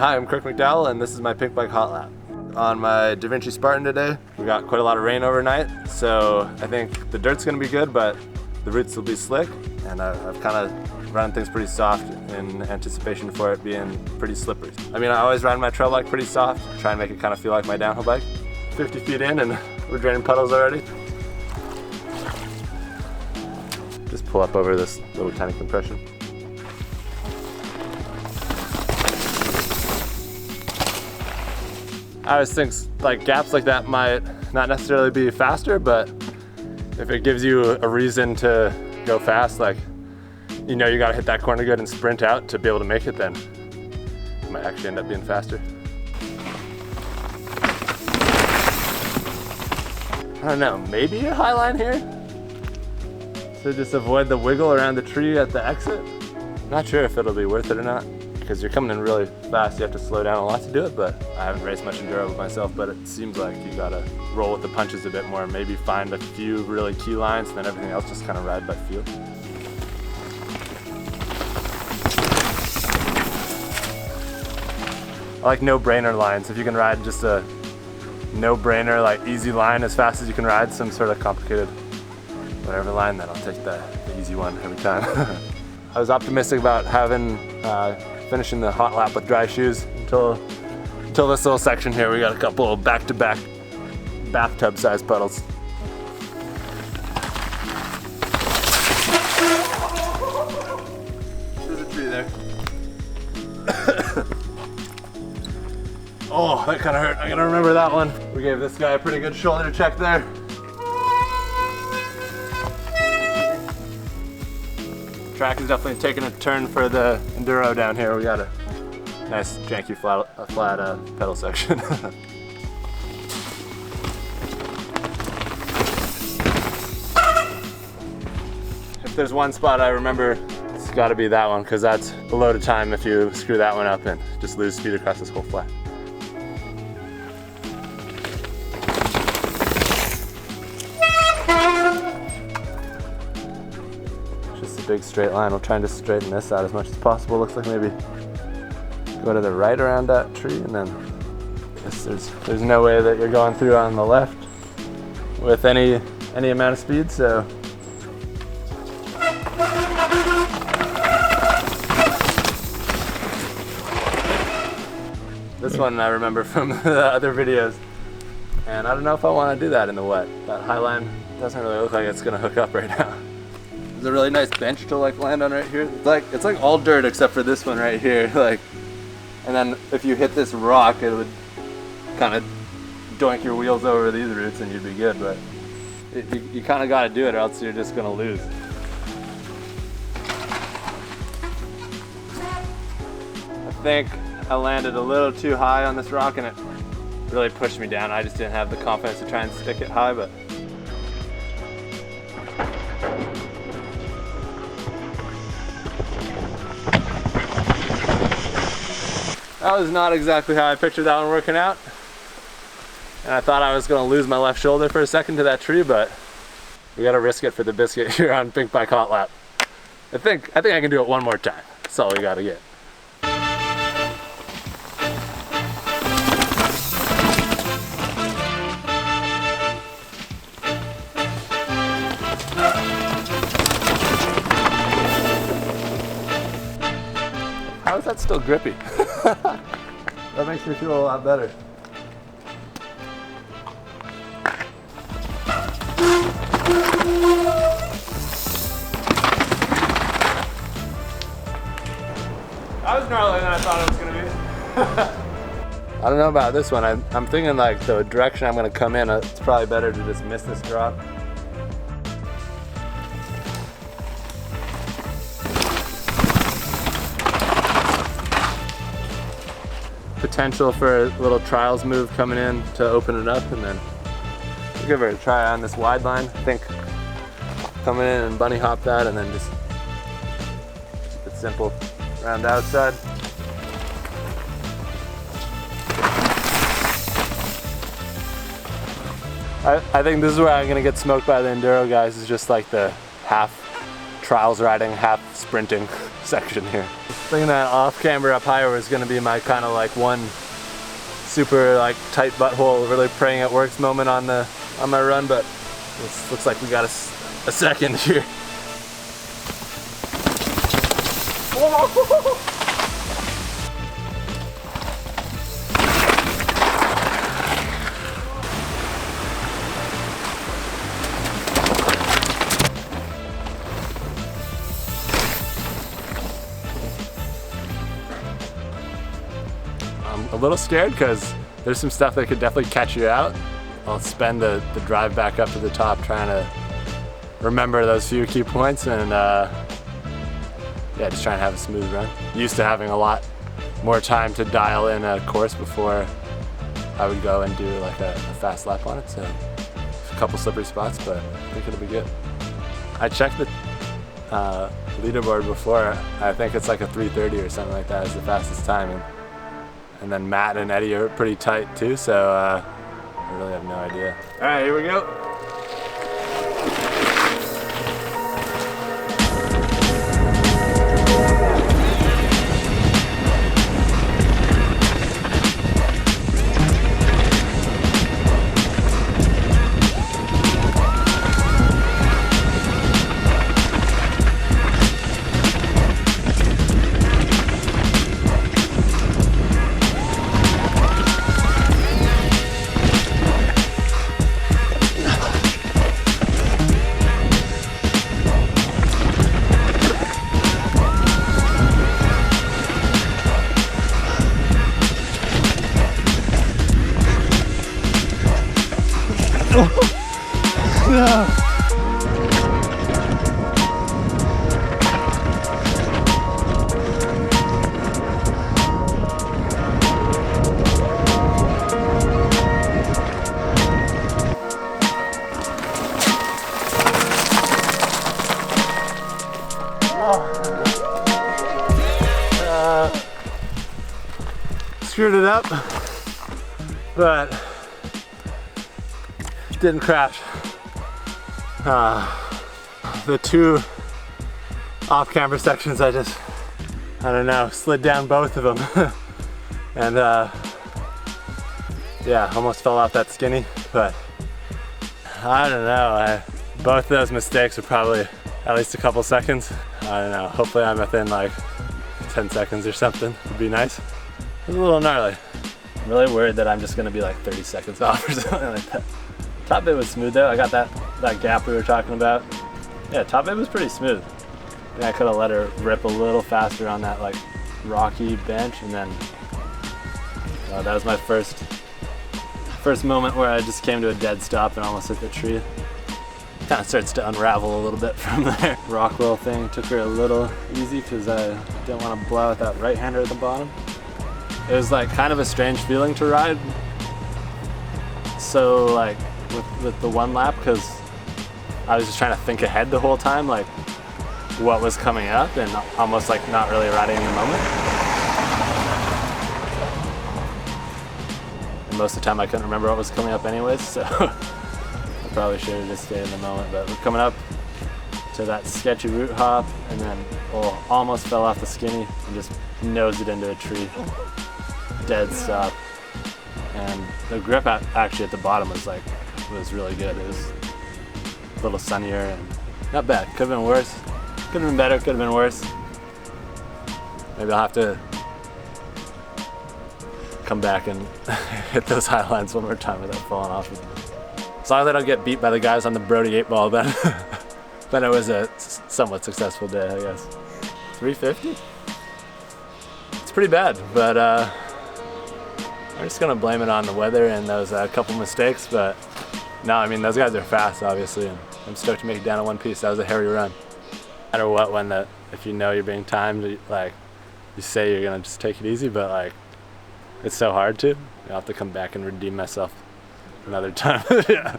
Hi, I'm Kirk McDowall, and this is my Pinkbike hot lap. On my Da Vinci Spartan today, we got quite a lot of rain overnight, so I think the dirt's gonna be good, but the roots will be slick, and I've kind of run things pretty soft in anticipation for it being pretty slippery. I mean, I always ride my trail bike pretty soft, try and make it kind of feel like my downhill bike. 50 feet in, and we're draining puddles already. Just pull up over this little tiny compression. I always think like gaps like that might not necessarily be faster, but if it gives you a reason to go fast, like you know you gotta hit that corner good and sprint out to be able to make it, then it might actually end up being faster. I don't know, maybe a high line here? To just avoid the wiggle around the tree at the exit? Not sure if it'll be worth it or not, because you're coming in really fast, you have to slow down a lot to do it, but I haven't raced much enduro with myself, but it seems like you gotta roll with the punches a bit more, maybe find a few really key lines, and then everything else just kind of ride by feel. I like no-brainer lines. If you can ride just a no-brainer, like easy line as fast as you can ride some sort of complicated whatever line, then I'll take the easy one every time. I was optimistic about finishing the hot lap with dry shoes until this little section here. We got a couple back-to-back bathtub-sized puddles. There's a tree there. Oh, that kind of hurt. I gotta remember that one. We gave this guy a pretty good shoulder check there. Track is definitely taking a turn for the enduro down here. We got a nice janky flat pedal section. If there's one spot I remember, it's got to be that one, because that's a load of time if you screw that one up and just lose speed across this whole flat. Big straight line. We'll try and just straighten this out as much as possible. Looks like maybe go to the right around that tree, and then there's no way that you're going through on the left with any amount of speed, so this one I remember from the other videos, and I don't know if I want to do that in the wet. That high line doesn't really look like it's gonna hook up right now. There's a really nice bench to like land on right here. It's like all dirt except for this one right here. Like, and then if you hit this rock, it would kind of doink your wheels over these roots and you'd be good. But you kind of got to do it, or else you're just gonna lose. I think I landed a little too high on this rock, and it really pushed me down. I just didn't have the confidence to try and stick it high, but. That was not exactly how I pictured that one working out. And I thought I was gonna lose my left shoulder for a second to that tree, but we gotta risk it for the biscuit here on Pinkbike hot lap. I think I can do it one more time. That's all we gotta get. How is that still grippy? That makes me feel a lot better. That was gnarlier than I thought it was gonna be. I don't know about this one. I'm thinking like the direction I'm gonna come in, it's probably better to just miss this drop. Potential for a little trials move coming in to open it up, and then we'll give it a try on this wide line. I think coming in and bunny hop that, and then just keep it simple around the outside. I think this is where I'm gonna get smoked by the enduro guys, is just like the half trials riding, half sprinting section here. thinking that off camber up higher was gonna be my kind of like one super like tight butthole, really praying it works moment on my run, but this looks like we got a second here. I'm a little scared because there's some stuff that could definitely catch you out. I'll spend the drive back up to the top trying to remember those few key points and yeah, just trying to have a smooth run. Used to having a lot more time to dial in a course before I would go and do like a fast lap on it, so a couple slippery spots, but I think it'll be good. I checked the leaderboard before. I think it's like a 3:30 or something like that is the fastest time, and then Matt and Eddie are pretty tight too, so I really have no idea. All right, here we go. No. Screwed it up, but didn't crash. The two off-camber sections, I don't know, slid down both of them. And yeah, almost fell off that skinny, but I don't know. Both of those mistakes are probably at least a couple seconds. I don't know, hopefully I'm within like 10 seconds or something. Would be nice. It was a little gnarly. I'm really worried that I'm just gonna be like 30 seconds off or something like that. Top bit was smooth though. I got that gap we were talking about. Yeah, top bit was pretty smooth. Yeah, I could have let her rip a little faster on that like rocky bench, and then that was my first moment where I just came to a dead stop and almost hit the tree. Kind of starts to unravel a little bit from there. Rockwell thing took her a little easy because I didn't want to blow out that right-hander at the bottom. It was like kind of a strange feeling to ride. So like with the one lap, because I was just trying to think ahead the whole time, like what was coming up, and almost like not really riding in the moment. And most of the time I couldn't remember what was coming up anyways, so I probably should have just stayed in the moment. But we're coming up to that sketchy root hop, and then almost fell off the skinny and just nosed it into a tree. Dead stop. And the grip actually at the bottom was really good. It was a little sunnier and not bad. Could have been worse. Could have been better. Could have been worse. Maybe I'll have to come back and hit those high lines one more time without falling off. As long as I don't get beat by the guys on the Brody 8-ball, then it was a somewhat successful day, I guess. 350? It's pretty bad, but I'm just gonna blame it on the weather and those couple mistakes. But no, I mean, those guys are fast, obviously, and I'm stoked to make it down in one piece. That was a hairy run. No matter what, if you know you're being timed, like you say you're gonna just take it easy, but like it's so hard to. I'll have to come back and redeem myself another time. Yeah.